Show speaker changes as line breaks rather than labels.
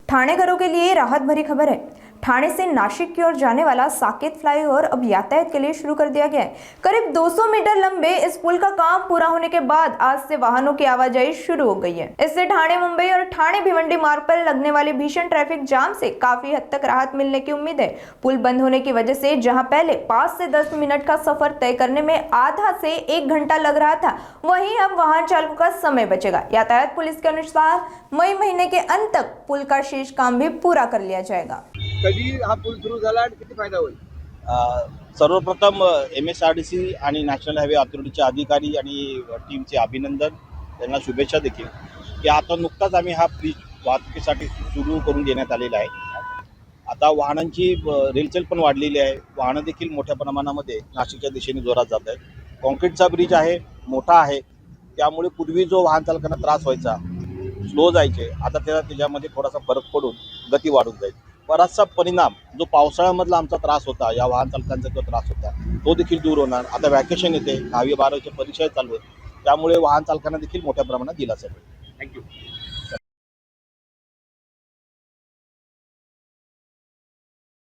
ठाणे घरों के लिए राहत भरी खबर है। ठाणे से नासिक की ओर जाने वाला साकेत फ्लाईओवर अब यातायात के लिए शुरू कर दिया गया है। करीब 200 मीटर लंबे इस पुल का काम पूरा होने के बाद आज से वाहनों की आवाजाही शुरू हो गई है। इससे ठाणे मुंबई और ठाणे भिवंडी मार्ग पर लगने वाले भीषण ट्रैफिक जाम से काफी हद तक राहत मिलने की उम्मीद है। पुल बंद होने की वजह से जहां पहले 5 से 10 मिनट का सफर तय करने में आधा से 1 घंटा लग रहा था, वहीं अब वाहन चालकों का समय बचेगा। यातायात पुलिस के अनुसार मई महीने के अंत तक पुल का शेष काम भी पूरा कर लिया जाएगा।
कधी हा पूल सुरू झाला आणि किती फायदा होईल?
सर्वप्रथम MSRDC आणि नॅशनल हायवे अथॉरिटीचे अधिकारी आणि टीमचे अभिनंदन, त्यांना शुभेच्छा देखील की आता नुकताच आम्ही हा ब्रिज वाहतुकीसाठी सुरू करून देण्यात आलेला आहे। आता वाहनांची रेलचल पण वाढलेली आहे, वाहनं देखील मोठ्या प्रमाणामध्ये नाशिकच्या दिशेने जोरात जात आहेत। कॉन्क्रीटचा ब्रिज आहे, मोठा आहे, त्यामुळे पूर्वी जो वाहन चालकांना त्रास व्हायचा, स्लो जायचे, आता त्याच्यामध्ये थोडासा फरक पडून गती वाढून जाईल। बराचसा परिणाम जो पावसाळ्यामधला आमचा त्रास होता, या वाहन चालकांचा जो त्रास होता, तो देखील दूर होणार। आता वॅकेशन येते, 10वी 12वीचे परीक्षा चालू आहेत, त्यामुळे वाहन चालकांना देखील मोठ्या प्रमाणात दिलासा मिळेल।
थँक्यू।